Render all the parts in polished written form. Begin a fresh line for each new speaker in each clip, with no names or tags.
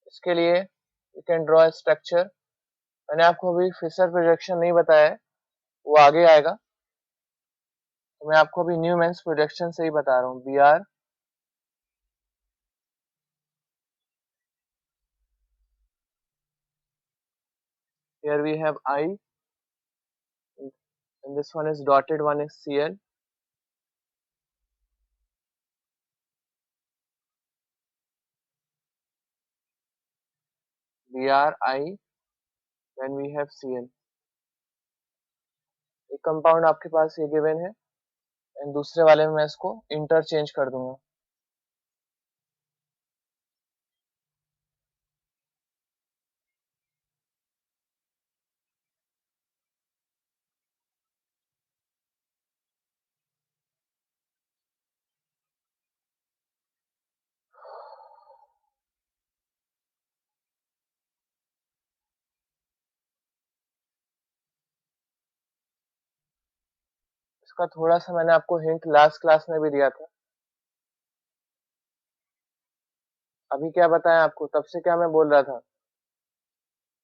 इसके लिए you can draw structure. मैंने आपको अभी फिशर प्रोजेक्शन नहीं बताया है, वो आगे आएगा। तो मैं आपको अभी न्यूमैन्स प्रोजेक्शन से ही बता रहा हूँ। B R here we have I and this one is dotted one is CL. BRI then we have CL। एक कंपाउंड आपके पास ये गिवन है एंड दूसरे वाले में मैं इसको इंटरचेंज कर दूंगा। इसका थोड़ा सा मैंने आपको हिंट लास्ट क्लास में भी दिया था। अभी क्या बताएं आपको, तब से क्या मैं बोल रहा था,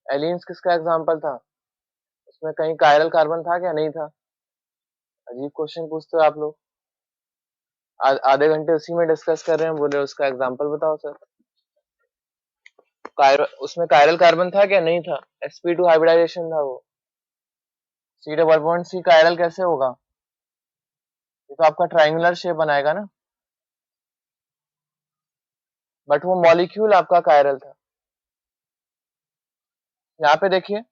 एलिन्स किसका एग्जाम्पल था, उसमें कहीं कायरल कार्बन था क्या, नहीं था। अजीब क्वेश्चन पूछते हो आप लोग। आधे घंटे उसी में डिस्कस कर रहे हैं, बोले उसका एग्जाम्पल बताओ सर। उसमें कायरल कार्बन था क्या, नहीं था। sp2 हाइब्रिडाइजेशन था वो। C double bond C chiral कैसे होगा, ये तो आपका ट्राइंगुलर शेप बनाएगा ना, बट वो मॉलिक्यूल आपका कायरल था। यहाँ पे देखिए,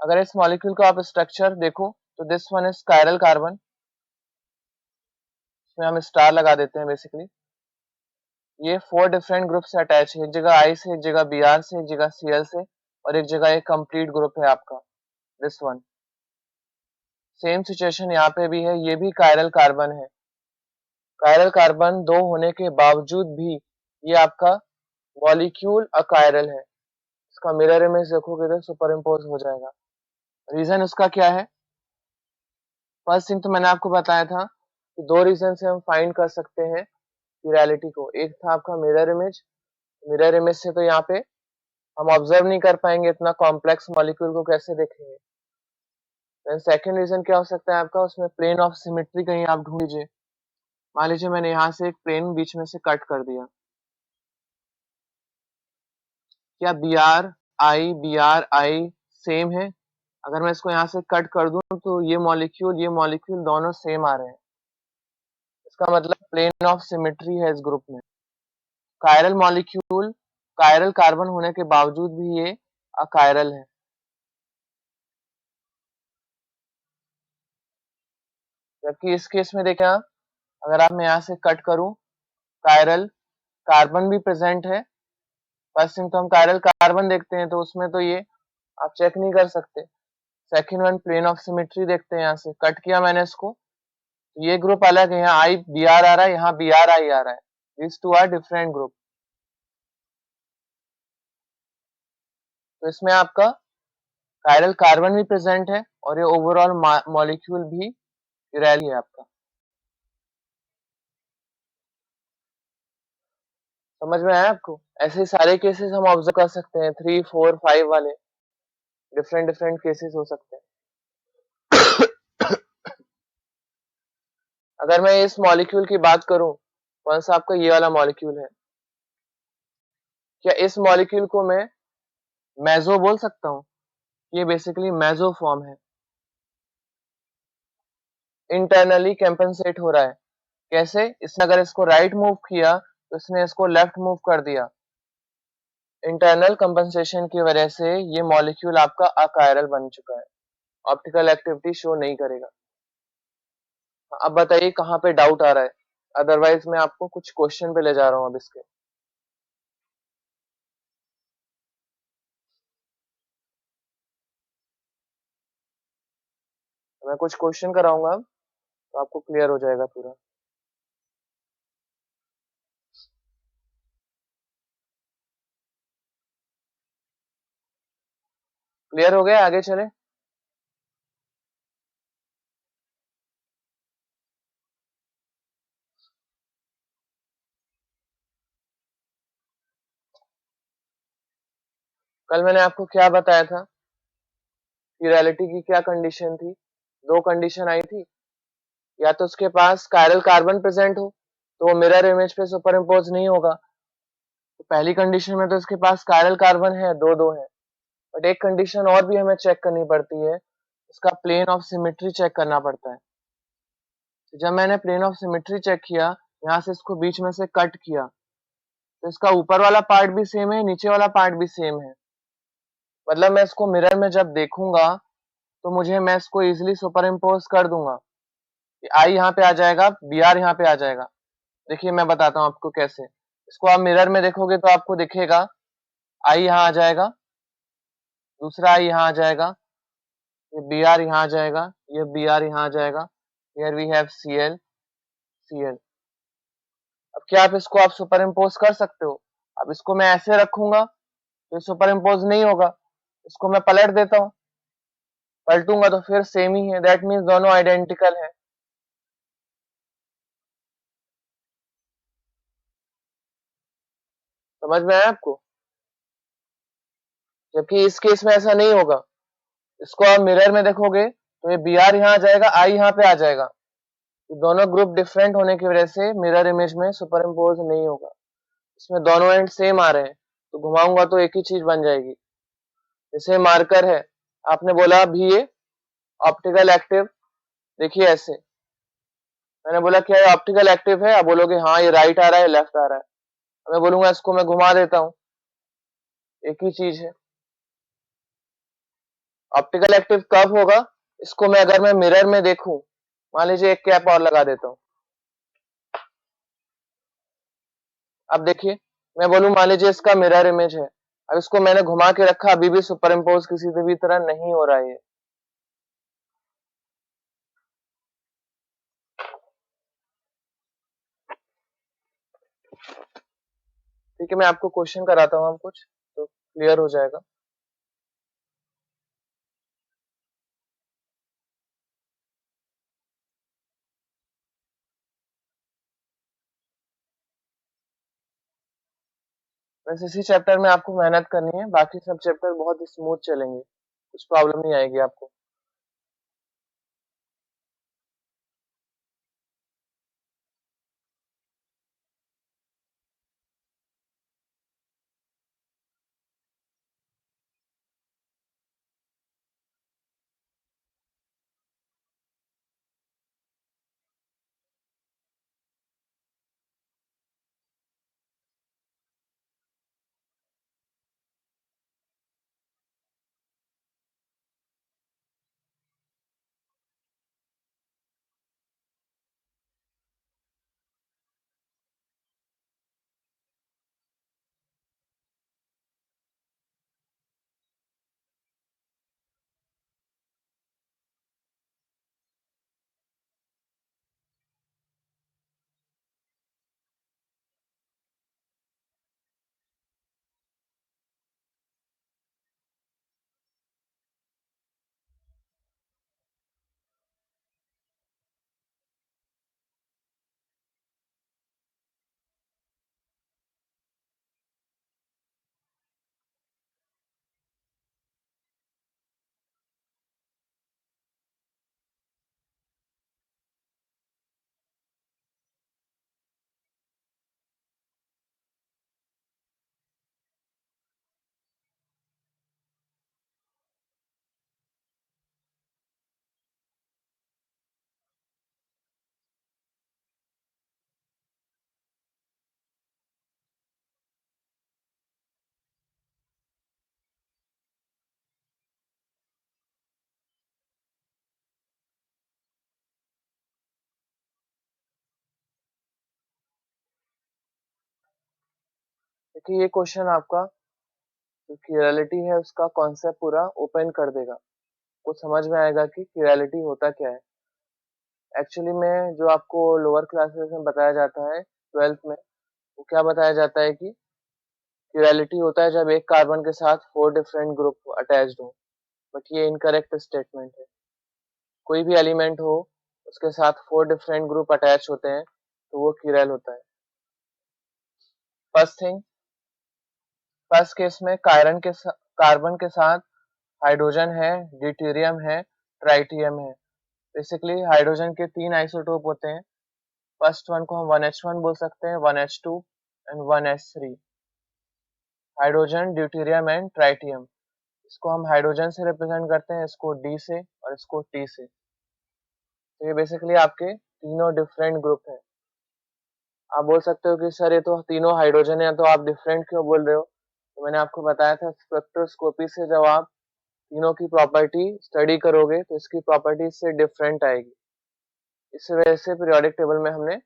अगर इस मॉलिक्यूल को आप स्ट्रक्चर देखो तो this one is chiral carbon, इसमें हम स्टार लगा देते हैं बेसिकली। ये 4 डिफरेंट ग्रुप से अटैच है, एक जगह आई से, एक जगह बी आर से, एक जगह सी एल से, और एक जगह एक कंप्लीट ग्रुप है आपका दिस वन। सेम सिचुएशन यहाँ पे भी है, ये भी कायरल कार्बन है। कायरल कार्बन 2 होने के बावजूद भी ये आपका मॉलिक्यूल अकायरल है। इसका मिरर इमेज देखोगे तो सुपर इम्पोज हो जाएगा। रीजन उसका क्या है, फर्स्ट थिंग तो मैंने आपको बताया था कि 2 रीजन से हम फाइंड कर सकते हैं रियलिटी को। एक था आपका मिरर इमेज, मिरर इमेज से तो यहाँ पे हम ऑब्जर्व नहीं कर पाएंगे, इतना कॉम्प्लेक्स मॉलिक्यूल को कैसे देखेंगे। देन सेकंड रीजन क्या हो सकता है आपका, उसमें प्लेन ऑफ सिमेट्री कहीं आप ढूंढ लीजिए। मान लीजिए मैंने यहाँ से एक प्लेन बीच में से कट कर दिया, क्या बी आर आई सेम है। अगर मैं इसको यहाँ से कट कर दूं तो ये मॉलिक्यूल दोनों सेम आ रहे हैं, इसका मतलब प्लेन ऑफ सिमेट्री है इस ग्रुप में। कायरल मॉलिक्यूल कायरल कार्बन होने के बावजूद भी ये अकायरल है। जबकि इस केस में देखें आप, अगर आप मैं यहाँ से कट करूं, कायरल कार्बन भी प्रेजेंट है। फर्स्ट थिंग तो हम कायरल कार्बन देखते हैं तो उसमें तो ये आप चेक नहीं कर सकते। Second one plane of symmetry देखते हैं, यहाँ से कट किया मैंने इसको, तो ये ग्रुप अलग है, यहाँ आई बी आर आ रहा है, यहाँ बी आर आई आ रहा है। This two are different group. तो इसमें आपका कायरल कार्बन भी प्रेजेंट है और ये ओवरऑल मॉलिक्यूल भी रैली है आपका। समझ में आया आपको। ऐसे सारे केसेस हम ऑब्जर्व कर सकते हैं, 3 4 5 वाले डिफरेंट डिफरेंट केसेस हो सकते हैं। अगर मैं इस मॉलिक्यूल की बात करूं, कौन सा आपका ये वाला मॉलिक्यूल है, क्या इस मॉलिक्यूल को मैं मेजो बोल सकता हूँ। ये बेसिकली मेजो फॉर्म है, इंटरनली कंपेंसेट हो रहा है। कैसे, इसने अगर इसको राइट मूव किया तो इसने इसको लेफ्ट मूव कर दिया। इंटरनल कंपनसेशन की वजह से ये मॉलिक्यूल आपका अकायरल बन चुका है, ऑप्टिकल एक्टिविटी शो नहीं करेगा। अब बताइए कहाँ पे डाउट आ रहा है, अदरवाइज मैं आपको कुछ क्वेश्चन पे ले जा रहा हूँ अब इसके। मैं कुछ क्वेश्चन कराऊंगा अब, तो आपको क्लियर हो जाएगा पूरा। क्लियर हो गया, आगे चले। कल मैंने आपको क्या बताया था, क्यूरैलिटी की क्या कंडीशन थी? दो कंडीशन आई थी, या तो उसके पास कायरल कार्बन प्रेजेंट हो तो वो मिरर इमेज पे सुपर इम्पोज नहीं होगा। तो पहली कंडीशन में तो इसके पास कायरल कार्बन है, दो दो है, बट एक कंडीशन और भी हमें चेक करनी पड़ती है, इसका प्लेन ऑफ सिमेट्री चेक करना पड़ता है। तो जब मैंने प्लेन ऑफ सिमेट्री चेक किया, यहाँ से इसको बीच में से कट किया, तो इसका ऊपर वाला पार्ट भी सेम है, नीचे वाला पार्ट भी सेम है। मतलब मैं इसको मिरर में जब देखूंगा तो मैं इसको इजिली सुपर इम्पोज कर दूंगा। आई यहाँ पे आ जाएगा, बी आर यहाँ पे आ जाएगा। देखिए मैं बताता हूँ आपको कैसे। इसको आप मिरर में देखोगे तो आपको दिखेगा, आई यहाँ आ जाएगा, दूसरा आई यहाँ आ जाएगा, ये बी आर यहाँ आ जाएगा, ये बी आर यहाँ आ जाएगा। Here we have C L, C L. अब क्या आप सुपर इम्पोज कर सकते हो? अब इसको मैं ऐसे रखूंगा तो सुपर इम्पोज नहीं होगा, इसको मैं पलट देता हूँ, पलटूंगा तो फिर सेम ही है, दैट मीन्स दोनों आइडेंटिकल है। समझ में आया आपको? जबकि इस केस में ऐसा नहीं होगा। इसको आप मिरर में देखोगे तो ये बी आर यहाँ आ जाएगा, आई यहाँ पे आ जाएगा। तो दोनों ग्रुप डिफरेंट होने की वजह से मिरर इमेज में सुपर इम्पोज नहीं होगा। इसमें दोनों एंड सेम आ रहे हैं तो घुमाऊंगा तो एक ही चीज बन जाएगी। जैसे मार्कर है, आपने बोला भी ये ऑप्टिकल एक्टिव, देखिए ऐसे मैंने बोला क्या ये ऑप्टिकल एक्टिव है, आप बोलोगे हाँ ये राइट आ रहा है, लेफ्ट आ रहा है। मैं बोलूंगा इसको मैं घुमा देता हूँ, एक ही चीज है। ऑप्टिकल एक्टिव कब होगा? इसको मैं अगर मैं मिरर में देखूं, मान लीजिए एक कैप और लगा देता हूँ। अब देखिए, मैं बोलूं मान लीजिए इसका मिरर इमेज है, अब इसको मैंने घुमा के रखा, अभी भी सुपर इम्पोज किसी भी तरह नहीं हो रहा है। ठीक है, मैं आपको क्वेश्चन कराता हूँ, हम कुछ तो क्लियर हो जाएगा। बस इसी चैप्टर में आपको मेहनत करनी है, बाकी सब चैप्टर बहुत ही स्मूथ चलेंगे, कुछ प्रॉब्लम नहीं आएगी आपको। देखिए ये क्वेश्चन आपका जो क्यूरैलिटी है उसका कॉन्सेप्ट पूरा ओपन कर देगा, वो समझ में आएगा कि क्यूरैलिटी होता क्या है। एक्चुअली में जो आपको लोअर क्लासेस में बताया जाता है, ट्वेल्थ में, वो क्या बताया जाता है कि क्यूरैलिटी होता है जब एक कार्बन के साथ 4 डिफरेंट ग्रुप अटैच्ड हो। बट ये इनकरेक्ट स्टेटमेंट है। कोई भी एलिमेंट हो, उसके साथ 4 डिफरेंट ग्रुप अटैच होते हैं तो वो क्यूरैल होता है। फर्स्ट थिंग, फर्स्ट केस में कार्बन के साथ हाइड्रोजन है, ड्यूटेरियम है, ट्राइटियम है। बेसिकली हाइड्रोजन के 3 आइसोटोप होते हैं। फर्स्ट वन को हम 1h1 बोल सकते हैं, 1h2 and 1s3। Hydrogen, deuterium and tritium. इसको हम हाइड्रोजन से रिप्रेजेंट करते हैं, इसको डी से और इसको टी से। तो ये बेसिकली आपके तीनों डिफरेंट ग्रुप हैं। आप बोल सकते हो कि सर ये तो तीनों हाइड्रोजन है, तो आप डिफरेंट क्यों बोल रहे हो? तो मैंने आपको बताया था स्पेक्ट्रोस्कोपी से जब आप तीनों की प्रॉपर्टी स्टडी करोगे तो इसकी प्रॉपर्टी इससे डिफरेंट आएगी। इस वजह से पीरियोडिक टेबल में हमने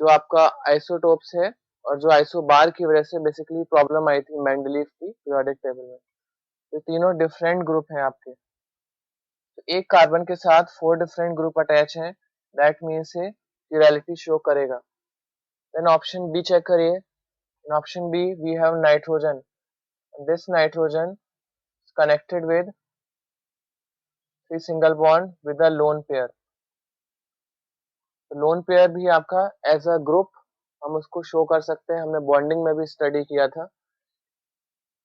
जो आपका आइसोटोप्स है और जो आइसोबार की वजह से बेसिकली प्रॉब्लम आई थी मेंडलीव की पीरियोडिक टेबल में। तो तीनों डिफरेंट ग्रुप हैं आपके। तो एक कार्बन के साथ 4 डिफरेंट ग्रुप अटैच हैं, दैट मीन्स ये प्लurality शो करेगा। देन ऑप्शन बी चेक करिए। In option B we have nitrogen. This nitrogen is connected with 3 single bond with a lone pair। तो लोन पेयर भी आपका एज अ ग्रुप हम उसको शो कर सकते हैं। हमने बॉन्डिंग में भी स्टडी किया था।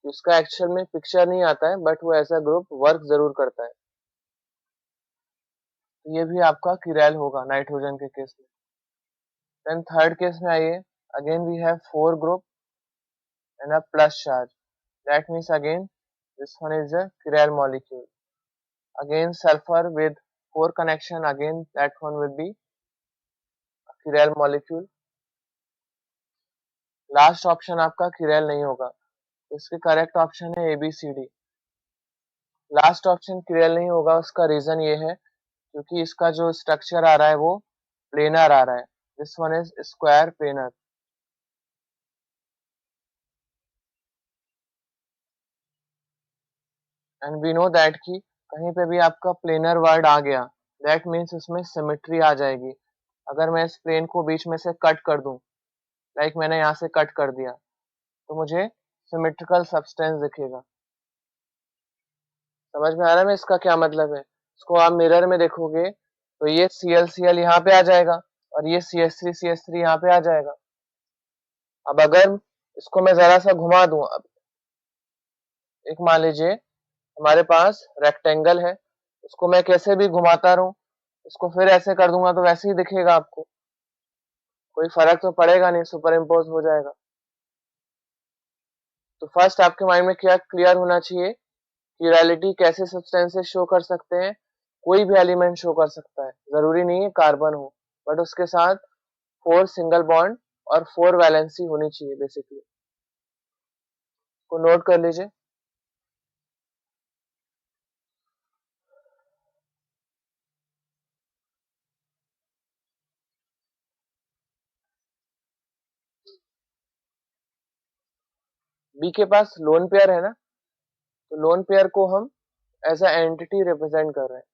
उसका एक्चुअल में पिक्चर नहीं आता है बट वो एज अ ग्रुप वर्क जरूर करता है। तो ये भी आपका किरैल होगा नाइट्रोजन के केस में। देन थर्ड केस में आइए। Again we have 4 group and a plus charge, that means again this one is a chiral molecule. Again sulphur with 4 connection, again that one will be a chiral molecule। Last option आपका किरैल नहीं होगा। इसके correct option है ABCD। Last option किरैल नहीं होगा, उसका reason ये है क्योंकि इसका जो स्ट्रक्चर आ रहा है वो प्लेनर आ रहा है। This one is square planar. And we know that कि कहीं पे भी आपका प्लेनर वर्ड आ गया दैट मीन्स उसमें सिमेट्री आ जाएगी। अगर मैं इस प्लेन को बीच में से कट कर दूं, लाइक मैंने यहाँ से कट कर दिया, तो मुझे सिमेट्रिकल सब्सटेंस दिखेगा। समझ में आ रहा है मैं इसका क्या मतलब है? इसको आप मिरर में देखोगे तो ये ClCl यहाँ पे आ जाएगा और ये CH3CH3 यहाँ पे आ जाएगा। अब अगर इसको मैं जरा सा घुमा दूं, अब एक मान लीजिए हमारे पास रेक्टेंगल है, उसको मैं कैसे भी घुमाता रहूं, इसको फिर ऐसे कर दूंगा तो वैसे ही दिखेगा आपको, कोई फर्क तो पड़ेगा नहीं, सुपर इम्पोज हो जाएगा। तो फर्स्ट आपके माइंड में क्या क्लियर होना चाहिए कि रियलिटी कैसे सब्सटेंसेस शो कर सकते हैं। कोई भी एलिमेंट शो कर सकता है, जरूरी नहीं है कार्बन हो, बट उसके साथ 4 सिंगल बॉन्ड और 4 वैलेंसी होनी चाहिए बेसिकली। को नोट कर लीजिए। बी के पास लोन पेयर है ना, तो लोन पेयर को हम एज अ एंटिटी रिप्रेजेंट कर रहे हैं।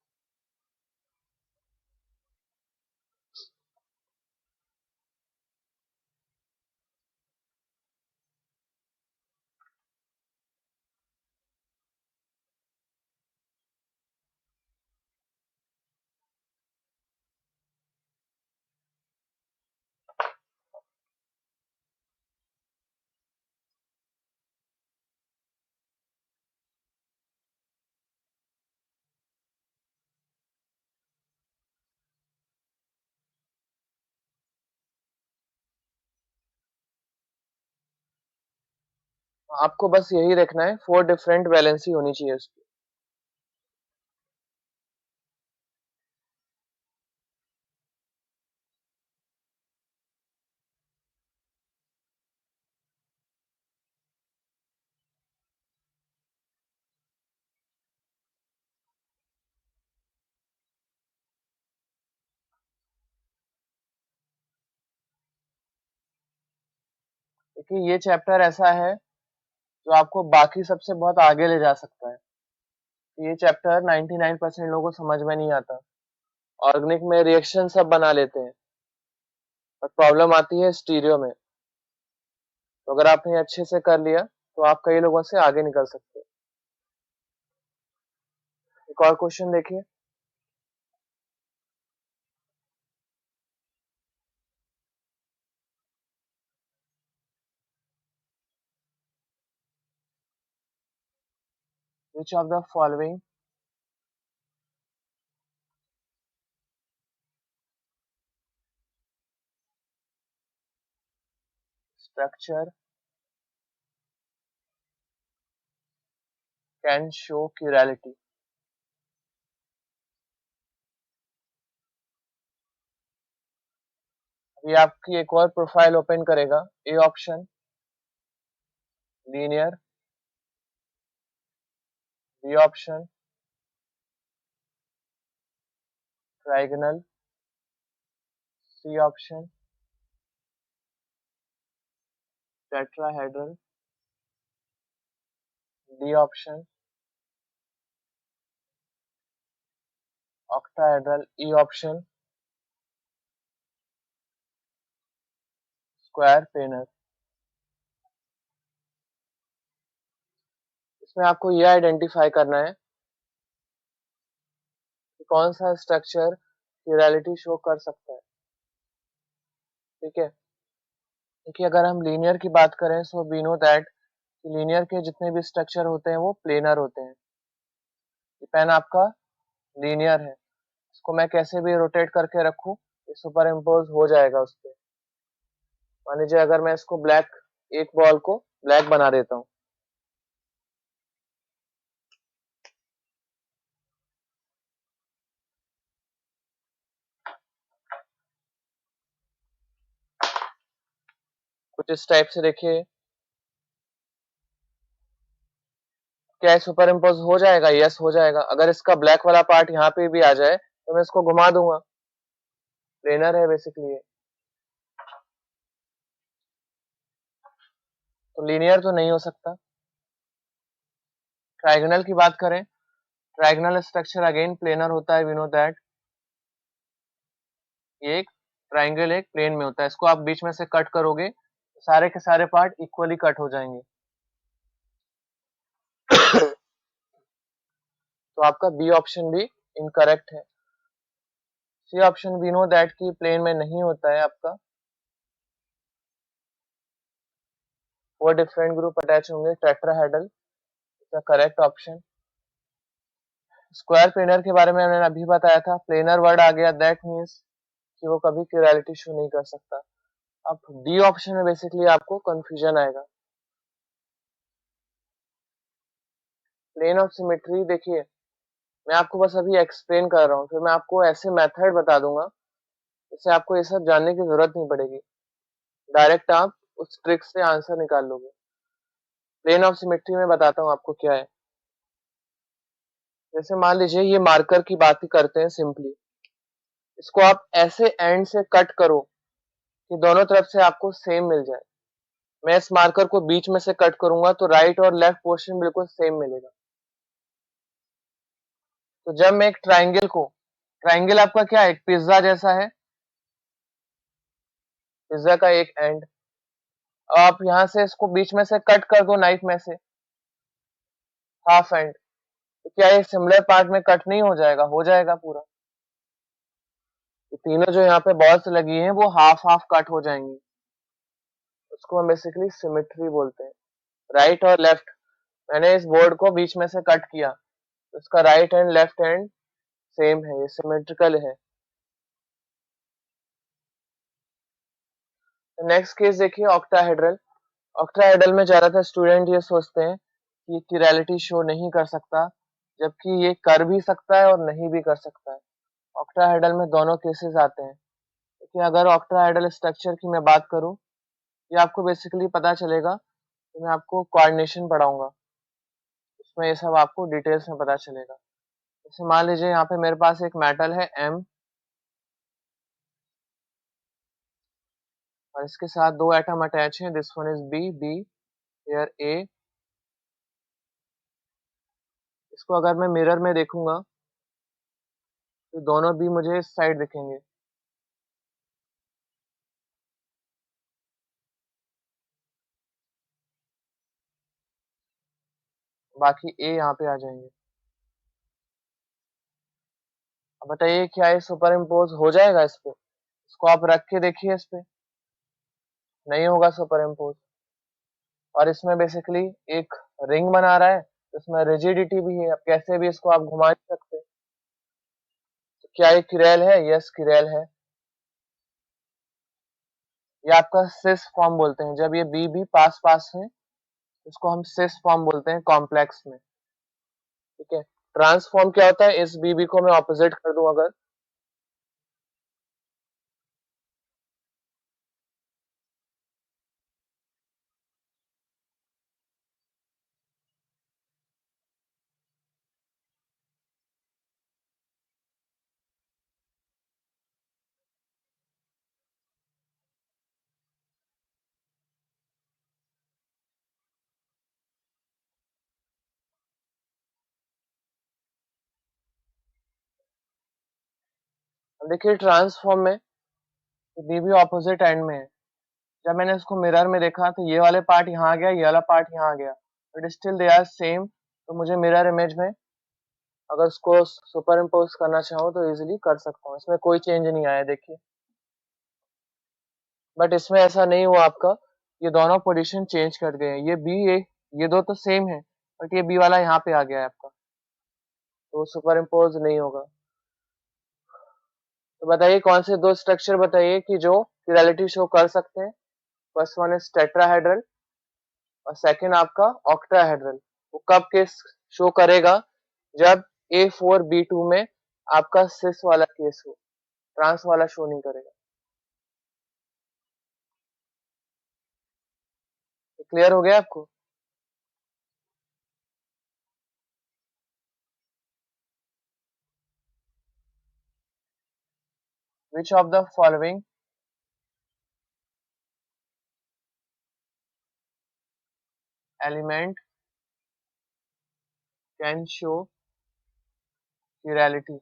आपको बस यही देखना है, 4 डिफरेंट वैलेंसी होनी चाहिए उसकी। क्योंकि ये चैप्टर ऐसा है जो आपको बाकी सबसे बहुत आगे ले जा सकता है। ये चैप्टर 99% लोगों को समझ में नहीं आता। ऑर्गेनिक में रिएक्शन सब बना लेते हैं, पर प्रॉब्लम आती है स्टीरियो में। तो अगर आपने अच्छे से कर लिया तो आप कई लोगों से आगे निकल सकते हैं। एक और क्वेश्चन देखिए। which of the following structure can show chirality? ये आपकी एक और प्रोफाइल ओपन करेगा। A option linear, B option trigonal, C option tetrahedral, D option octahedral, E option square planar. इसमें आपको ये आइडेंटिफाई करना है कि कौन सा स्ट्रक्चर chirality शो कर सकता है। ठीक है, देखिए अगर हम लीनियर की बात करें so we know that linear के जितने भी स्ट्रक्चर होते हैं वो प्लेनर होते हैं। पेन आपका लीनियर है, इसको मैं कैसे भी रोटेट करके रखूं ये सुपर इम्पोज हो जाएगा उस पर। मान लीजिए अगर मैं इसको ब्लैक, एक बॉल को ब्लैक बना देता हूँ, कुछ इस टाइप से देखिए, क्या सुपर इम्पोज हो जाएगा? यस हो जाएगा। अगर इसका ब्लैक वाला पार्ट यहाँ पे भी आ जाए तो मैं इसको घुमा दूंगा, प्लेनर है बेसिकली। तो लीनियर तो नहीं हो सकता। ट्राइगोनल की बात करें, ट्राइगोनल स्ट्रक्चर अगेन प्लेनर होता है, वी नो दैट। ये एक ट्राइंगल एक प्लेन में होता है, इसको आप बीच में से कट करोगे सारे के सारे पार्ट इक्वली कट हो जाएंगे। तो आपका बी ऑप्शन भी इनकरेक्ट है। C option we know that की प्लेन में नहीं होता है आपका, वो डिफरेंट ग्रुप अटैच होंगे, tetrahedral correct option. Square planar के बारे में मैंने अभी बताया था, प्लेनर वर्ड आ गया दैट मीन्स कि वो कभी क्यूरैलिटी शो नहीं कर सकता। अब डी ऑप्शन में बेसिकली आपको कंफ्यूजन आएगा। प्लेन ऑफ सिमेट्री देखिए, मैं आपको बस अभी एक्सप्लेन कर रहा हूँ, फिर मैं आपको ऐसे मेथड बता दूंगा इससे आपको ये सब जानने की जरूरत नहीं पड़ेगी, डायरेक्ट आप उस ट्रिक से आंसर निकाल लोगे। प्लेन ऑफ सिमेट्री में बताता हूँ आपको क्या है। जैसे मान लीजिए ये मार्कर की बात ही करते हैं सिंपली, इसको आप ऐसे एंड से कट करो कि दोनों तरफ से आपको सेम मिल जाए। मैं इस मार्कर को बीच में से कट करूंगा तो राइट और लेफ्ट पोर्शन बिल्कुल सेम मिलेगा। तो जब मैं एक ट्राइंगल को, ट्राइंगल आपका क्या है, पिज्जा जैसा है, पिज्जा का एक एंड, आप यहां से इसको बीच में से कट कर दो नाइफ में से, हाफ एंड, तो क्या ये सिमिलर पार्ट में कट नहीं हो जाएगा? हो जाएगा पूरा। तो तीनों जो यहाँ पे बॉल्स लगी हैं वो हाफ हाफ कट हो जाएंगी, उसको हम बेसिकली सिमेट्री बोलते हैं। राइट और लेफ्ट, मैंने इस बोर्ड को बीच में से कट किया तो इसका right and left hand same है, ये सिमेट्रिकल है। नेक्स्ट केस देखिए ऑक्टाहेड्रल। ऑक्टाहेड्रल में ज्यादातर स्टूडेंट ये सोचते हैं कि क्यूरैलिटी शो नहीं कर सकता, जबकि ये कर भी सकता है और नहीं भी कर सकता है। ऑक्टाहेड्रल में दोनों केसेस आते हैं। देखिए अगर ऑक्टाहेड्रल स्ट्रक्चर की मैं बात करूं, ये आपको बेसिकली पता चलेगा तो मैं आपको कोऑर्डिनेशन पढ़ाऊंगा, उसमें ये सब आपको डिटेल्स में पता चलेगा। जैसे मान लीजिए यहाँ पे मेरे पास एक मेटल है M और इसके साथ दो एटम अटैच हैं, this one is B here A। इसको अगर मैं मिरर में देखूंगा तो दोनों B मुझे इस साइड दिखेंगे, बाकी A यहाँ पे आ जाएंगे। अब बताइए क्या ये सुपर इम्पोज हो जाएगा इस पे? इसको आप रख के देखिए, इस पे नहीं होगा सुपर इम्पोज। और इसमें बेसिकली एक रिंग बना रहा है, इसमें रिजिडिटी भी है, अब कैसे भी इसको आप घुमा नहीं सकते। तो क्या ये किरेल है? यस किरेल है। ये आपका सिस फॉर्म बोलते हैं, जब ये बी भी पास पास है उसको हम सिस फॉर्म बोलते हैं कॉम्प्लेक्स में। ठीक है, ट्रांसफॉर्म क्या होता है? इस बीबी को मैं ऑपोजिट कर दूं अगर, अब देखिए ट्रांसफॉर्म में बीबी ऑपोजिट एंड में है। जब मैंने इसको मिरर में देखा तो ये वाले पार्ट यहाँ आ गया, ये वाला पार्ट यहाँ आ गया, but still they are same. तो मुझे मिरर इमेज में अगर उसको सुपर इम्पोज करना चाहूँ तो इजीली कर सकता हूँ, इसमें कोई चेंज नहीं आया देखिए। बट इसमें ऐसा नहीं हुआ आपका, ये दोनों पोजीशन चेंज कर गए हैं, ये बी ये दो तो सेम है, बट ये बी वाला यहाँ पे आ गया है आपका, तो सुपर इम्पोज नहीं होगा। तो बताइए कौन से दो स्ट्रक्चर बताइए कि जो प्लurality शो कर सकते हैं। फर्स्ट वन इज टेट्राहेड्रल और सेकंड आपका ऑक्टाहेड्रल। वो कब केस शो करेगा? जब A4B2 में आपका सिस वाला केस हो, ट्रांस वाला शो नहीं करेगा। क्लियर हो गया आपको? Which of the following element can show प्लurality?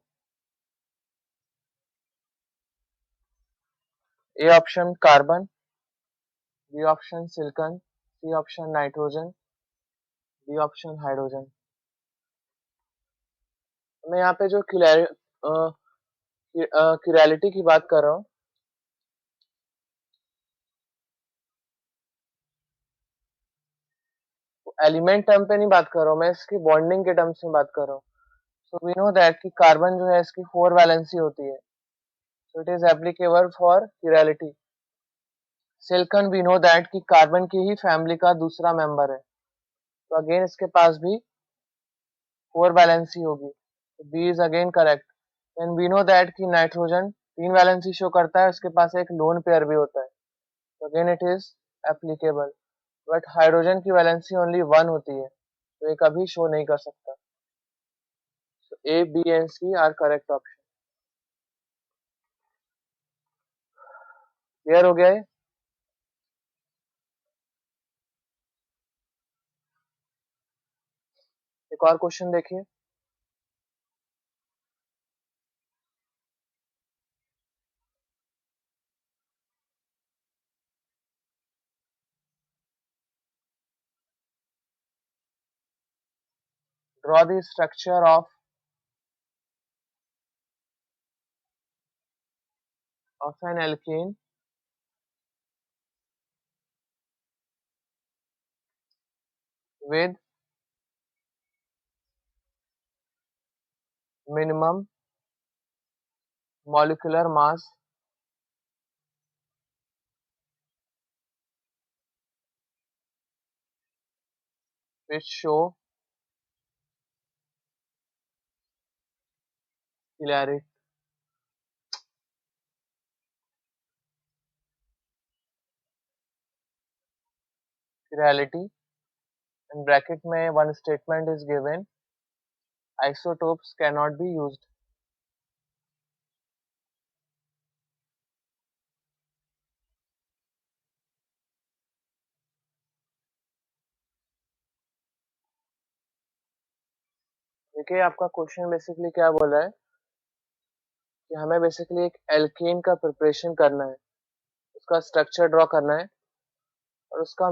A option carbon, B option silicon, C option nitrogen, D option hydrogen. मैं यहाँ पे जो प्लurality की बात कर रहा हूँ, एलिमेंट टर्म पे नहीं बात कर रहा हूँ मैं, इसकी बॉन्डिंग के टर्म्स में बात कर रहा हूँ। सो वी नो दैट कि कार्बन जो है इसकी 4 वैलेंसी होती है, so it is applicable for प्लurality। सिलिकॉन वी नो दैट कि कार्बन की ही फैमिली का दूसरा मेंबर है, तो अगेन इसके पास भी 4 वैलेंसी होगी, तो B is again correct. Then we know that कि नाइट्रोजन 3 वैलेंसी शो करता है, उसके पास एक लोन पेयर भी होता है, तो again it is applicable. But hydrogen की वैलेंसी ओनली 1 होती है, तो ये कभी शो नहीं कर सकता। So A, B and C are correct option. Clear हो गया है? एक और क्वेश्चन देखिए। Draw the structure of an alkane with minimum molecular mass which show plurality। in bracket में one statement is given, isotopes cannot be used। देखिए आपका question basically क्या बोला है कि हमें बेसिकली एक एल्केन का प्रिपरेशन करना है, उसका स्ट्रक्चर ड्रॉ करना है और उसका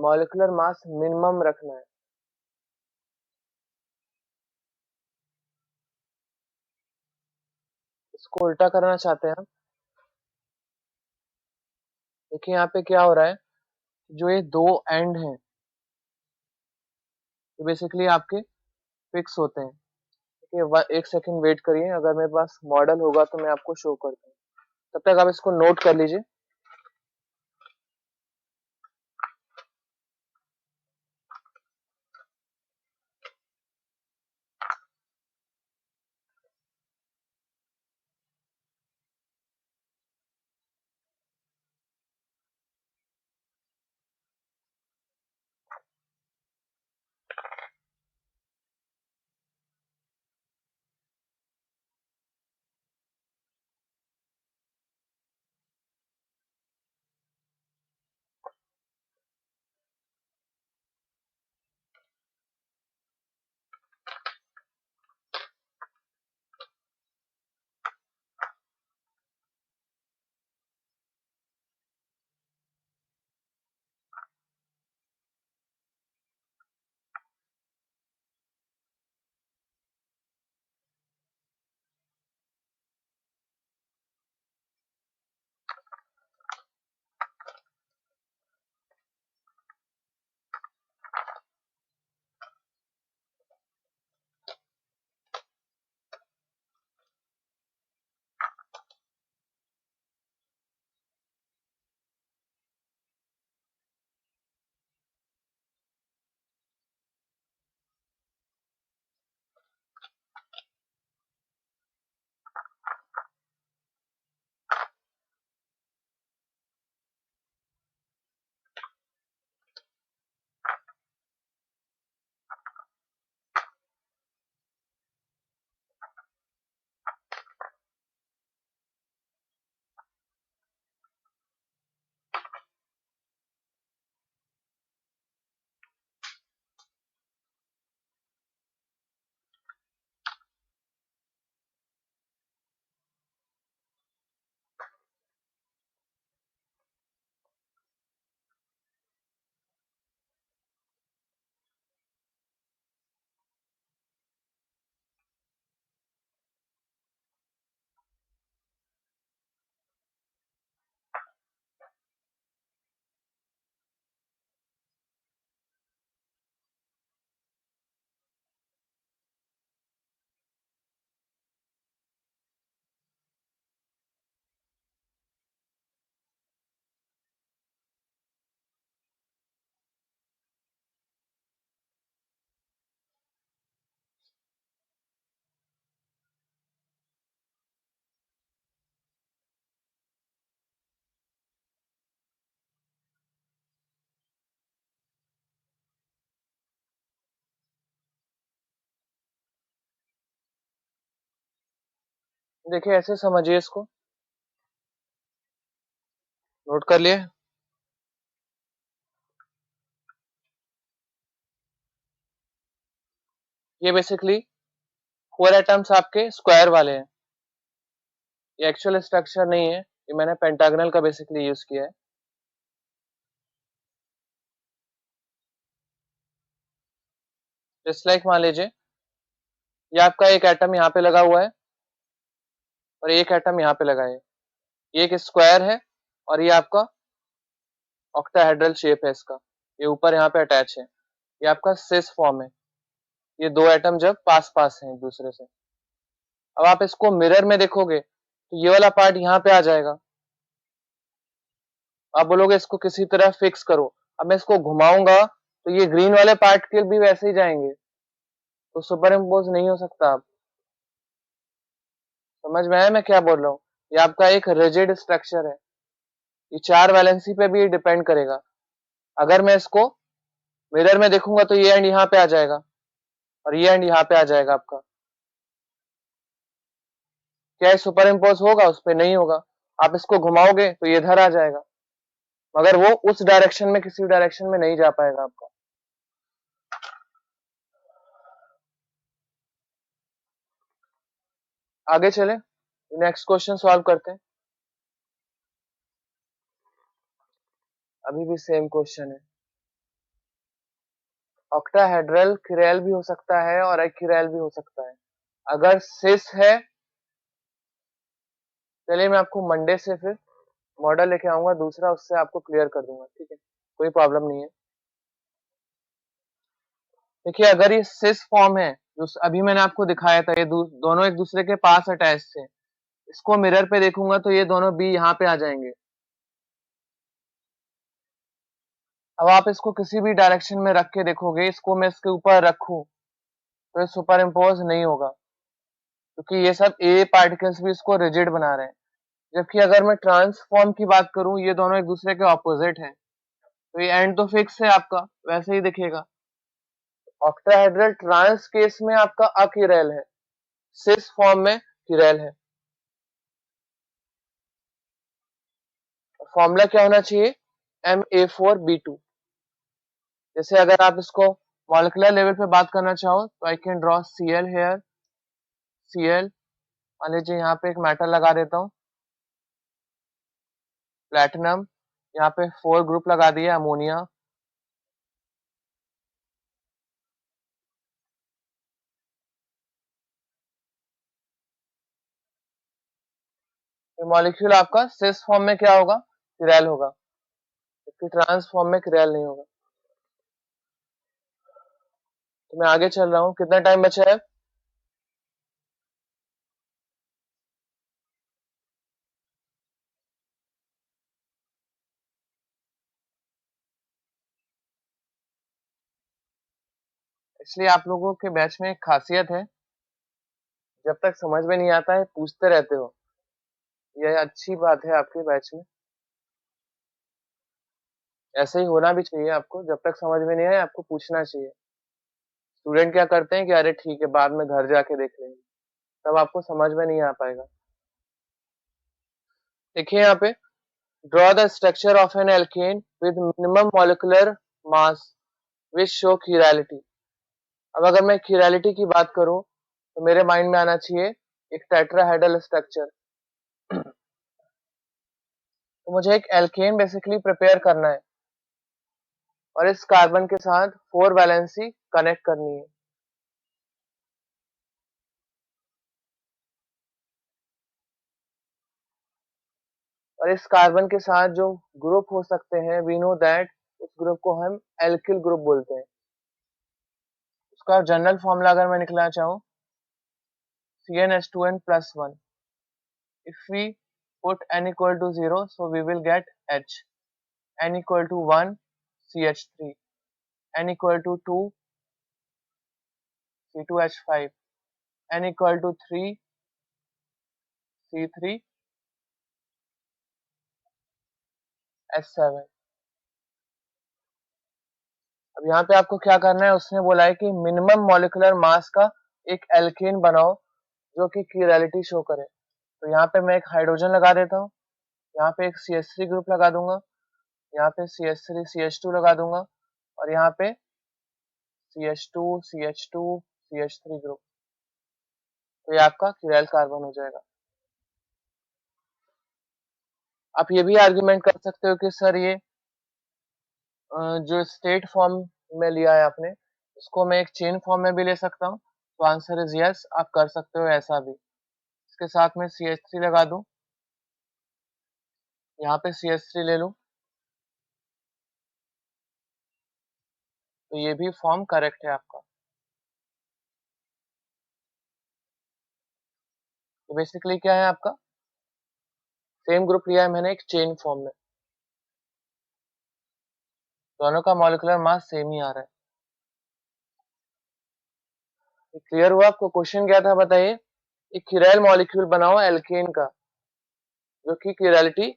मॉलिक्यूलर मास मिनिमम रखना है। इसको उल्टा करना चाहते हैं हम। देखिए यहाँ पे क्या हो रहा है, जो ये दो एंड हैं, ये बेसिकली आपके फिक्स होते हैं। ठीक है, एक सेकंड वेट करिए, अगर मेरे पास मॉडल होगा तो मैं आपको शो करता हूँ। तब तक आप इसको नोट कर लीजिए। देखिए ऐसे समझिए इसको, नोट कर लिए। ये बेसिकली 4 एटम्स आपके स्क्वायर वाले हैं। ये एक्चुअल स्ट्रक्चर नहीं है, ये मैंने पेंटागनल का बेसिकली यूज किया है। जस्ट लाइक मान लीजिए ये आपका एक एटम यहाँ पे लगा हुआ है और एक एटम यहाँ पे लगा है। ये एक स्क्वायर है और ये आपका ऑक्टाहेड्रल शेप है इसका। ये ऊपर यहाँ पे अटैच है। ये आपका सिस फॉर्म है। ये दो एटम जब पास पास हैं एक दूसरे से। अब आप इसको मिरर में देखोगे तो ये वाला पार्ट यहाँ पे आ जाएगा। आप बोलोगे इसको किसी तरह फिक्स करो। अब मैं इसको घुमाऊंगा तो ये ग्रीन वाले पार्ट के भी वैसे ही जाएंगे, तो सुपर इम्पोज नहीं हो सकता। आप समझ में आया मैं क्या बोल रहा हूँ? ये आपका एक रिजिड स्ट्रक्चर है। ये 4 वैलेंसी पे भी डिपेंड करेगा। अगर मैं इसको मिरर में देखूंगा तो ये एंड यहाँ पे आ जाएगा और ये एंड यहाँ पे आ जाएगा आपका। क्या ये सुपर इम्पोज होगा? उस पर नहीं होगा। आप इसको घुमाओगे तो ये इधर आ जाएगा, मगर वो उस डायरेक्शन में किसी डायरेक्शन में नहीं जा पाएगा आपका। आगे चले, नेक्स्ट क्वेश्चन सॉल्व करते हैं। अभी भी सेम क्वेश्चन है। ऑक्टाहेड्रल किरेल भी हो सकता है और एक्यूरेल भी हो सकता है। अगर सिस है, चलिए मैं आपको मंडे से फिर मॉडल लेके आऊंगा दूसरा, उससे आपको क्लियर कर दूंगा। ठीक है, कोई प्रॉब्लम नहीं है। देखिए अगर ये सिस फॉर्म है जो अभी मैंने आपको दिखाया था, ये दोनों एक दूसरे के पास अटैच थे, इसको मिरर पे देखूंगा तो ये दोनों बी यहाँ पे आ जाएंगे। अब आप इसको किसी भी डायरेक्शन में रख के देखोगे, इसको मैं इसके ऊपर रखूं तो ये सुपर इम्पोज नहीं होगा, क्योंकि ये सब ए पार्टिकल्स भी इसको रिजिड बना रहे हैं। जबकि अगर मैं ट्रांसफॉर्म की बात करूं, ये दोनों एक दूसरे के ऑपोजिट हैं, तो ये एंड तो फिक्स है आपका, वैसे ही दिखेगा। ऑक्टाहेड्रल ट्रांस केस में आपका अकिरैल है, सिस फॉर्म में किरैल है। फॉर्मूला क्या होना चाहिए? Ma4B2। जैसे अगर आप इसको मॉलिक्यूलर लेवल पे बात करना चाहो तो I can draw Cl here, Cl, मान लीजिए यहाँ पे एक मेटल लगा देता हूँ, प्लेटिनम, यहाँ पे 4 ग्रुप लगा दिया, अमोनिया, मॉलिक्यूल आपका सिस फॉर्म में क्या होगा? किरैल होगा, जबकि ट्रांस फॉर्म में किरैल नहीं होगा। तो मैं आगे चल रहा हूँ, कितना टाइम बचा है? इसलिए आप लोगों के बैच में एक खासियत है, जब तक समझ में नहीं आता है पूछते रहते हो। यह अच्छी बात है आपके बैच में, ऐसे ही होना भी चाहिए आपको। जब तक समझ में नहीं आए आपको पूछना चाहिए। स्टूडेंट क्या करते हैं कि अरे ठीक है बाद में घर जाके देख लेंगे, तब आपको समझ में नहीं आ पाएगा। देखिए यहाँ पे, draw the structure of an alkane with minimum molecular mass which show chirality. अब अगर मैं खीरालिटी की बात करूं तो मेरे माइंड में आना चाहिए एक टेट्राहेड्रल स्ट्रक्चर। तो मुझे एक एल्केन बेसिकली प्रिपेयर करना है और इस कार्बन के साथ 4 वैलेंसी कनेक्ट करनी है। और इस कार्बन के साथ जो ग्रुप हो सकते हैं, वी नो दैट उस ग्रुप को हम एल्किल ग्रुप बोलते हैं। उसका जनरल फॉर्मूला अगर मैं निकलना चाहूँ, CnH2n+1। If we put n equal to 0, so we will get H. N equal to 1, CH3. N equal to 2, C2H5. N equal to 3, C3H7। अब यहाँ पे आपको क्या करना है, उसने बोला है कि मिनिमम मॉलिक्यूलर मास का एक एल्केन बनाओ जो कि कीरैलिटी शो करे। तो यहाँ पे मैं एक हाइड्रोजन लगा देता हूँ, यहाँ पे एक CH3 ग्रुप लगा दूंगा, यहाँ पे CH3 CH2 लगा दूंगा, और यहाँ पे CH2 CH2 CH3 ग्रुप। तो ये आपका कीरैल कार्बन हो जाएगा। आप ये भी आर्ग्यूमेंट कर सकते हो कि सर ये जो स्टेट फॉर्म में लिया है आपने, उसको मैं एक चेन फॉर्म में भी ले सकता हूँ। तो आंसर इज यस, आप कर सकते हो ऐसा भी। इसके साथ में CH3 लगा दूं, यहाँ पे CH3 ले लूं, तो ये भी फॉर्म करेक्ट है आपका। तो बेसिकली क्या है आपका, सेम ग्रुप लिया है मैंने एक चेन फॉर्म में, दोनों का मॉलिक्यूलर मास सेम ही आ रहा है। क्लियर हुआ आपको? क्वेश्चन क्या था बताइए? एक किरैल मॉलिक्यूल बनाओ एल्केन का जो कि किरैलिटी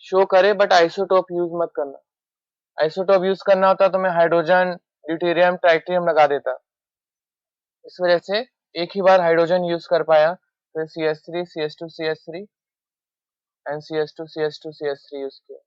शो करे, बट आइसोटोप यूज मत करना। आइसोटोप यूज करना होता तो मैं हाइड्रोजन, ड्यूटेरियम, ट्राइटियम लगा देता। इस वजह से एक ही बार हाइड्रोजन यूज कर पाया, फिर CH3 CH2 CH3 and CH2 CH2 CH3 use किया।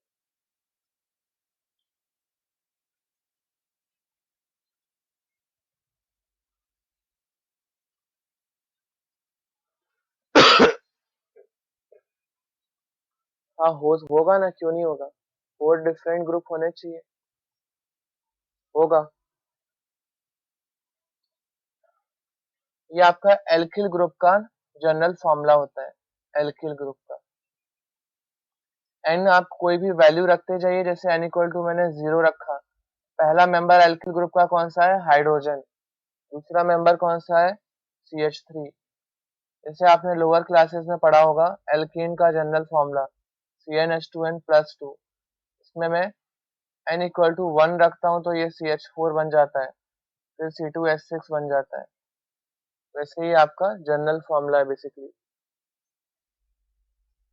हाँ होगा ना, क्यों नहीं होगा? 4 डिफरेंट ग्रुप होने चाहिए, होगा। ये आपका एल्किल ग्रुप का जनरल फॉर्मूला होता है, एल्किल ग्रुप का। एन आप कोई भी वैल्यू रखते जाइए, जैसे n इक्वल टू मैंने 0 रखा। पहला मेंबर एल्किल ग्रुप का कौन सा है? हाइड्रोजन। दूसरा मेंबर कौन सा है, CH3। जैसे आपने लोअर क्लासेस में पढ़ा होगा एल्कीन का जनरल फॉर्मूला CnH2n+2, इसमें मैं n इक्वल टू 1 रखता हूँ तो ये CH4 बन जाता है, फिर C2H6 बन जाता है। वैसे ही आपका जनरल फॉर्मूला है बेसिकली।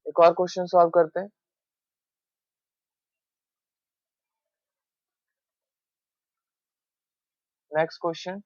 एक और क्वेश्चन सॉल्व करते हैं। Next question,